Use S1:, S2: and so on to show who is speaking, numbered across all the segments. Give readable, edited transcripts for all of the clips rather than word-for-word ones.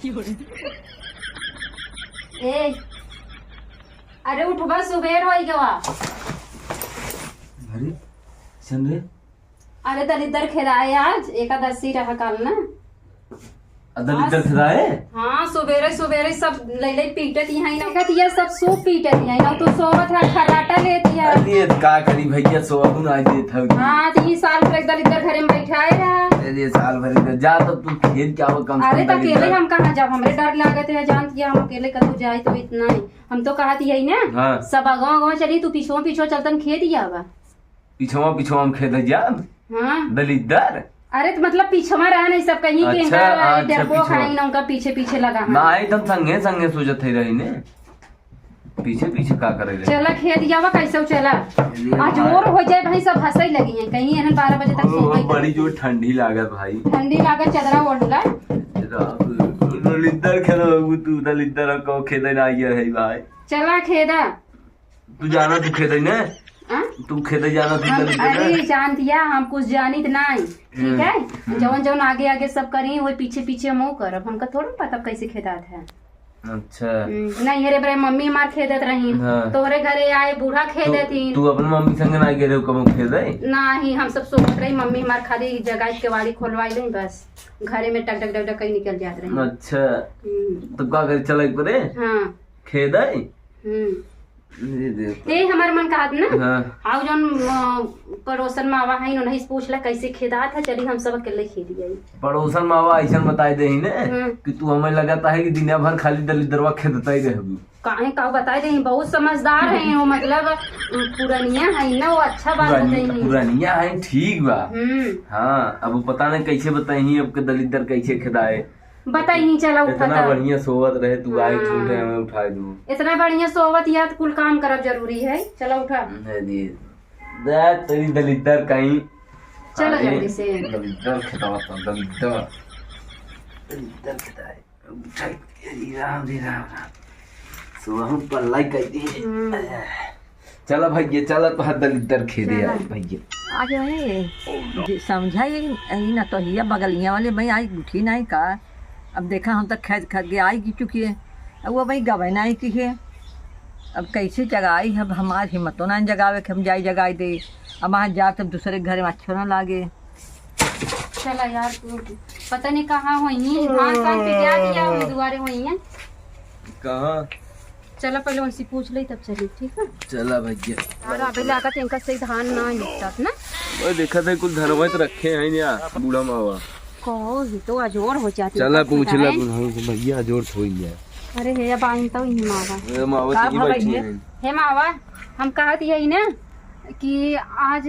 S1: ए अरे उठबा सुबेर हो गवा।
S2: अरे सन रे
S1: अरे दलिदर खेदाए आज एकादशी रहा कल ना।
S2: दलिदर खिलाए।
S1: हाँ सुबेरे सुबेरे सब ले पीटत यहाँ ना ये सब सूप पीटत यहाँ ना तो सोवत है खराटा लेती है।
S2: अरे का करी भैया सोहन आज देत हव।
S1: हाँ तो ये साल भर दलिदर घरे में बैठाए रहा।
S2: अरे साल भर जा तब तू खेत क्या हो कम।
S1: अरे तो अकेले हम कहाँ जब हमरे डर लागत है जानती है हम अकेले कदू जाए तो इतना ही हम तो कहती है ना।
S2: हाँ।
S1: सब गाँव चली तू पीछो चलतन खेत ही आवा।
S2: पीछवा हम खेत जा।
S1: हाँ
S2: दलिदर
S1: अरे तो मतलब पीछवा रहा नहीं सब कहीं के
S2: अच्छा,
S1: डरपो खाई ना उनका पीछे लगा।
S2: ना एकदम संगे सोचत है रही ने पीछे का करे रहे।
S1: चला खेत जावा कैसे चला आज और हो जाए भाई सब हंसई लगी है कहीं एहन 12 बजे तक सोई।
S2: बड़ी जो ठंडी लागत भाई।
S1: ठंडी लागत चदरा ओढ़ला।
S2: दलिदर खेलो तू दलिदर को खेदे ना आइए है भाई।
S1: चला खेदा
S2: तू जाना तू खेदे ने तू खेदे जाना तू दलिदर।
S1: अरे जान दिया हम कुछ जानित नहीं ठीक है जवन आगे सब करी वो पीछे हम करब हमका थोड़ा पता कैसे खेदात है।
S2: अच्छा
S1: नहीं अरे बरे मम्मी हमार खेदत रही।
S2: हाँ।
S1: तोहरे घरे आए बूढ़ा खेदे थी।
S2: तू अपन मम्मी संग ना गेले कब खेदे।
S1: नहीं हम सब सोचत रही मम्मी हमार खाली जगह के वाड़ी खोलवाई रही बस घरे में टक टक टक टक कहीं निकल जात रही।
S2: अच्छा तो का करे चले परे।
S1: हाँ
S2: खेदे
S1: ए हमार मन कहत ना।
S2: हाँ।
S1: आओ जौन पड़ोसन मावा है उन्हें पूछला कैसे खेदात है चली हम सब अकेले खेद गई।
S2: पड़ोसन मावा ऐसा बताए दे ने कि तू हमें लगाता है कि दिन भर खाली दलिदरवा खेदता ही रहबू।
S1: काहे का बताए दे बहुत समझदार है वो मतलब पुरानिया है ना वो अच्छा बात बताई।
S2: पुरानिया है ठीक बा। हाँ अब पता नहीं कैसे बताई अब के दलिदर कैसे खेदाए
S1: बताई नहीं चला उठा
S2: इतना बढ़िया सोवत रहे तू आए छूटे हमें उठा दू।
S1: इतना बढ़िया सोवत या तो कुल काम करब जरूरी है चला उठा।
S2: तेरी दलिदर कहीं
S1: चलो जल्दी से
S2: दलिदर खेदावा दलिदर खेदाए राम सुबह पल्लाई कर दी। चला भैया चला तो हर दलिदर खेदे आज भैया
S3: आज वही समझाई ना तो हिया बगलिया वाले भाई आई उठी नहीं का। अब देखा हम तक खेद के आई की चुकी है अब वो भाई गवाई नहीं की है। अब कैसे जगाई अब हमारी हिम्मतों ना जगावे कि हम जाई जगाई दे। अब वहाँ जा तब दूसरे घर में अच्छा ना लागे।
S1: चला यार तू पता नहीं कहाँ हुई धान कान पे क्या दिया दुआरे हुई है
S2: कहाँ।
S1: चला पहले उनसे पूछ ली तब चली ठीक है।
S2: चला भैया
S1: और अभी लागत इनका सही धान ना निकलत ना।
S2: ओए देखा था कुछ धनवत रखे हैं या बूढ़ा मावा
S1: को ही तो अजोर हो जाती।
S2: चला पूछ ला भैया अजोर थोई है।
S1: अरे हे बाइन तो ही मावा
S2: मावा की बैठी है।
S1: हे मावा हम कहत यही ना कि आज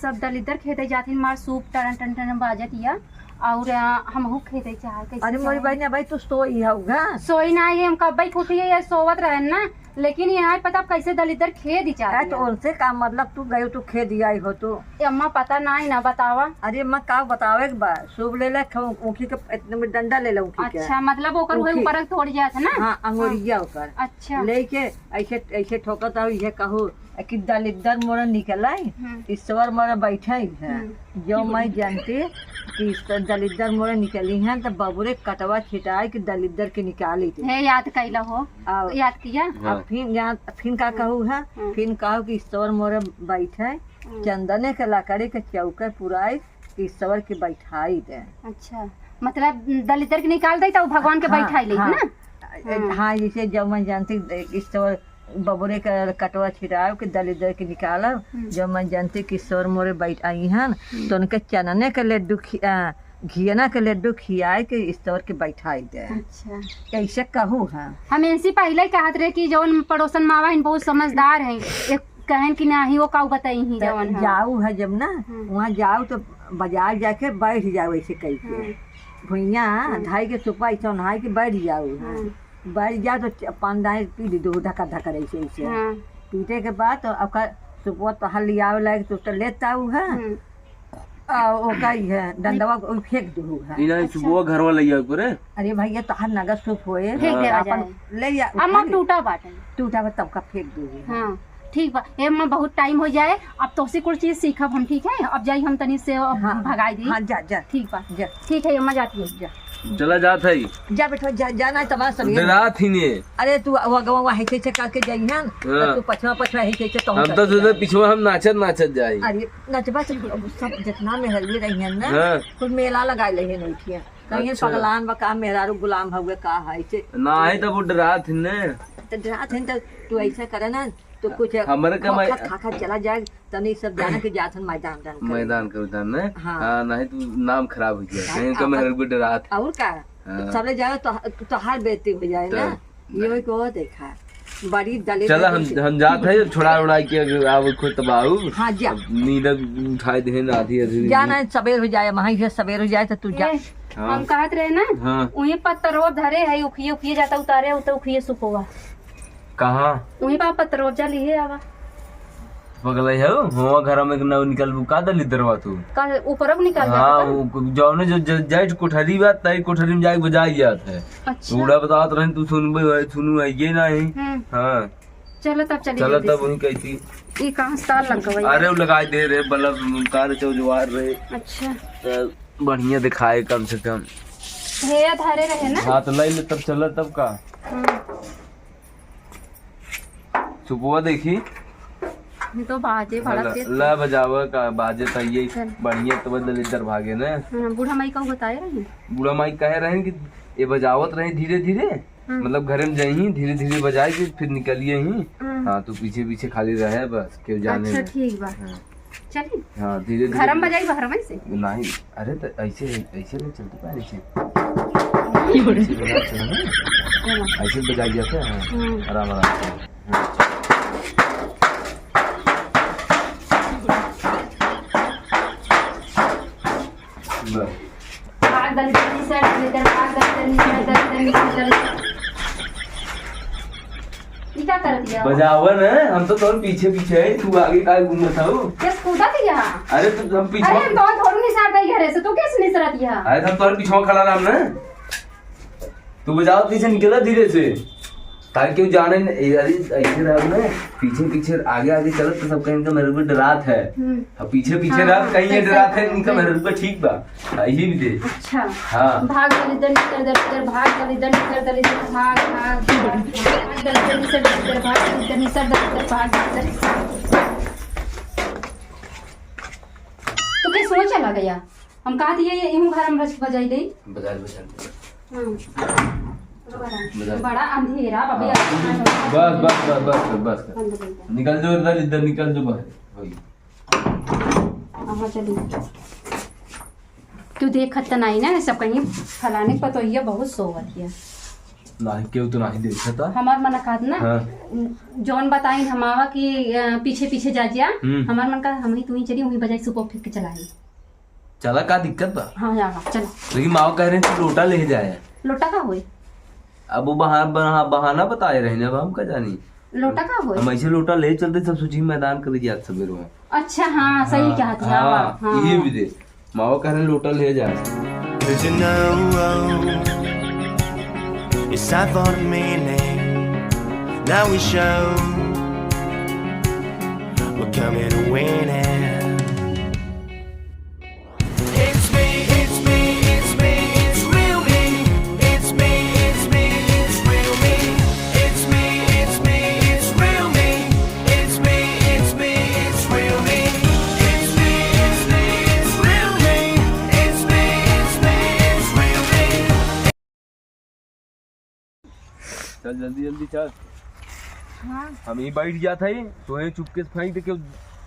S1: सब दलिदर खेते जाती मार सूप टन टन टन बाजत या और हम हो खेते चाहे कैसे।
S3: अरे मोरी बहन भाई तू सोई होगा
S1: सोई ना है हम कब भाई फूटी है सोवत रहे ना लेकिन यहाँ पता कैसे दलिदर खेद ही चाहे
S3: तो उनसे का मतलब तू गई तू खेद आई हो तो
S1: अम्मा पता ना ही ना बतावा।
S3: अरे अम्मा का बतावे एक बार सूप ले ले ऊखी के इतने में डंडा ले लो ऊखी के।
S1: अच्छा मतलब ओकर ऊपर तोड़ जात ना।
S3: हाँ अंगोरिया ओकर
S1: अच्छा
S3: लेके ऐसे ठोकत आओ ये कहो कि दलिदर मोरा निकला ईश्वर मोरा बैठा है जो मैं जानती कि दलिदर मोरा निकली है तो बबुरे कटवा छिटाए कि दलिदर के निकाली थी।
S1: है याद कैला हो याद किया।
S3: अब फिर का कहू है फिर कहो कि ईश्वर मोरा बैठे चंदने के लकड़ी के चौके पुराई ईश्वर के बैठाई दे।
S1: अच्छा मतलब दलिदर के निकाल दे तो भगवान के बैठाई ली ना।
S3: हाँ जैसे जब मैं जानती ईश्वर बबुरे का कटवा छिड़ाओ के दलिदर के निकालो जब मैं जानती कि ईश्वर मोरे बैठ आई हैं तो उनके चनने के लड्डू घियना के लड्डू खियाए के ईश्वर के बैठाई दे।
S1: अच्छा
S3: कैसे कहूँ है
S1: हम इनसे पहले कहत रहे कि जौन पड़ोसन मावा इन बहुत समझदार है एक कहन कि नहीं वो का बताई ही जवन
S3: जाऊ है जब ना वहाँ जाओ तो बाजार जाके बैठ जाओ ऐसे कह के भुइया ढाई के सुपा ऐसा नहाई के बैठ जाओ बैठ जाओ तो पान दाए पी दो धक्का धक्का ऐसे ऐसे पीटे के बाद तो आपका सुपवा तो हल लिया लायक तो लेता है ओका है डंडवा फेंक दो है
S2: इना सुबह घर वाला ले करे।
S3: अरे भैया तो हर नगर सूप होए
S1: अपन
S3: ले जा
S1: अम्मा टूटा बाटे
S3: टूटा तब का फेंक दो।
S1: हां ठीक बा ए में बहुत टाइम हो जाए अब तो से कुछ चीज सीखब हम ठीक है अब जाई हम तनी से भगाई दी।
S3: हां जा जा
S1: ठीक बा
S3: जा
S1: ठीक है अम्मा जाती है जा।
S2: चला जात है
S3: जा बेटा जाना तमाम सब
S2: रात ही ने।
S3: अरे तू वगवा वहाँ कैसे करके जाई ना तू पछवा पछवा ही कैसे तो
S2: हम तो पिछवा हम नाचत जाई।
S3: अरे नचबा सब जितना में हल्दी रही है ना
S2: हाँ।
S3: कुल मेला लगाए रहे नहीं थिया कहीं पगलान बा का मेहरारू गुलाम हुए का है से
S2: ना है तो वो डरात ही ने।
S3: तो रात है तो तू ऐसा करे ना तो कुछ
S2: हमरे का
S3: खा चला जाए तनी सब जाने के जाथन मैदान
S2: के उधर ने।
S3: हाँ।
S2: हाँ नहीं तो नाम खराब हो जाए कहीं का मेरे को डरात।
S3: और का सबले जाए तो हार बेइज्जती हो जाए ना ये को देखा बड़ी दले।
S2: चला हम जात है छोड़ा उड़ा के अब खुद तबाहू।
S3: हाँ जा
S2: नींद उठाए दे आधी आधी
S3: जाना सवेर हो जाए वहीं से सवेर हो जाए तो तू जा।
S1: हम कहत रहे ना
S2: हाँ।
S1: वही पत्तरो धरे है उखिए उखिए जाता उतारे उतर उखिए सुखोगा
S2: कहाँ
S1: वही बा पत्तरो जा लिए आवा
S2: पगला है हो घर में न निकल का दली दरवा तू
S1: का ऊपर निकाल
S2: हाँ जौने जो जाइट कोठरी बा तई कोठरी में जाके बजाई जात है।
S1: अच्छा
S2: पूरा बतात रहे तू सुनू है ये नहीं। हाँ
S1: चलो तब चलिए
S2: चलो तब वही कहती
S1: ये कहाँ साल लग गई।
S2: अरे वो लगाई दे रहे बल्ब कार चौजवार रहे।
S1: अच्छा
S2: तो बढ़िया दिखाए कम से कम
S1: हे धारे रहे ना।
S2: हाँ तो लाई ले तब चल तब का सुबह देखी
S1: ये तो बाजे बड़ा तेज
S2: ला बजावा का बाजे तो ये बढ़िया तो बदल इधर भागे ना।
S1: बूढ़ा माई का बताए रहे
S2: बूढ़ा माई कहे रहे कि ये बजावत रहे धीरे धीरे मतलब घर में जाई धीरे धीरे बजाए के फिर निकलिए ही। हाँ तो पीछे पीछे खाली रहे बस क्यों जाने।
S1: अच्छा ठीक बा चलिए।
S2: हाँ धीरे धीरे
S1: घर में बजाई बाहर में से
S2: नहीं। अरे तो ऐसे ऐसे नहीं चलते पैर ऐसे ऐसे बजाई जाते हैं आराम आराम से।
S1: क्या कर दिया
S2: बजावन है हम तो तोर पीछे पीछे है तू आगे का घूमत हो।
S1: क्या कूदा दिया।
S2: अरे तो हम पीछे
S1: अरे हम तो थोड़ी निसार दई घरे से तू कैसे निसरा दिया।
S2: अरे हम तोर पीछे खड़ा रहा ना तू बजाओ पीछे निकला धीरे से ताकि क्यों जाने। अरे ऐसे रह ना पीछे पीछे आगे आगे चलत तो सब कहीं का मेरे को डरात है। अब पीछे पीछे रह कहीं ये डरात है इनका मेरे को ठीक बा यही भी दे।
S1: अच्छा
S2: हाँ
S1: भाग वाली दर निकल दर भाग वाली दर निकल दर भाग भाग दर निकल दर भाग दर निकल दर भाग दर। तो कैसे सोच चला गया हम कहा दिए ये यूं घर में रच बजाई दे
S2: बजा
S1: बड़ा अंधेरा बाबी।
S2: बस बस बस बस बस निकल जो इधर निकल जो बाहर।
S1: चलिए तू देखत नहीं ना सब कहीं फलाने पर तो ये बहुत सोवत है
S2: नहीं क्यों तो नहीं देखा था
S1: हमार मन कहत ना।
S2: हाँ।
S1: जौन बताई हमावा कि पीछे पीछे जा जिया हमार मन का हम ही तू ही चली वही बजाई सुपो फिर के चलाई।
S2: चला का दिक्कत बा।
S1: हाँ यार चलो
S2: लेकिन माँ कह रहे थे लोटा ले जाए
S1: लोटा का हुए
S2: अब वो बहाना बताए रहे अब हम का जानी
S1: लोटा का हुए
S2: हम ऐसे लोटा ले चलते सब सोची मैदान कर दिया सवेर में।
S1: अच्छा हाँ सही कहा था।
S2: हाँ ये भी दे माँ कह रहे लोटा ले जाए।
S4: It's time for the meaning. Now we show we're coming to win it. It's me, it's me, it's me, it's real me. It's me, it's me, it's real me. It's me, it's me, it's real me. It's me, it's me, it's real me. It's me, it's me, it's real me. It's me, it's me, it's real me.
S2: चल जल्दी जल्दी चल।
S1: हाँ
S2: हम ही बैठ गया था तो ये चुपके से फेंक दे क्यों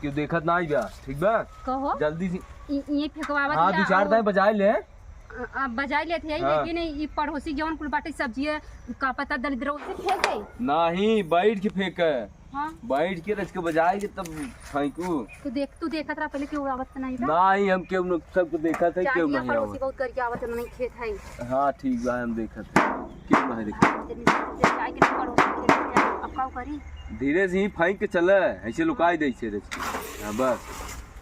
S2: क्यों देखत ना आई बा ठीक बा
S1: कहो
S2: जल्दी से।
S1: ये फेंकवावत
S2: हाँ दो चार दाएं बजाए ले
S1: बजाई लेते हैं
S2: हाँ।
S1: लेकिन ये पड़ोसी जौन कुल बाटे सब्जी का पता दलिद्र उसे फेंक गई।
S2: नहीं बैठ के फेंक
S1: हाँ
S2: बैठ के रच के बजाए के तब फेंकू।
S1: तू देखत रहा पहले क्यों आवत नहीं बा।
S2: नहीं हम क्यों सबको देखा था क्यों नहीं
S1: पड़ोसी
S2: आवत।
S1: बहुत करके आवत नहीं खेत है।
S2: हाँ ठीक बा हम देखा था क्यों नहीं देखा।
S1: जाए के पड़ोसी खेत है अब का करी
S2: धीरे से ही फेंक के चले ऐसे लुकाई दे छे रच हाँ बस।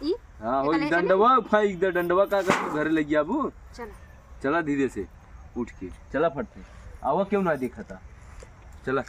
S1: ई
S2: हाँ हो डंडवा फेंक दे डंडवा का कर घर ले गया अबू।
S1: चला
S2: चला धीरे से उठ के चला फटते आवा क्यों ना देखा था चला।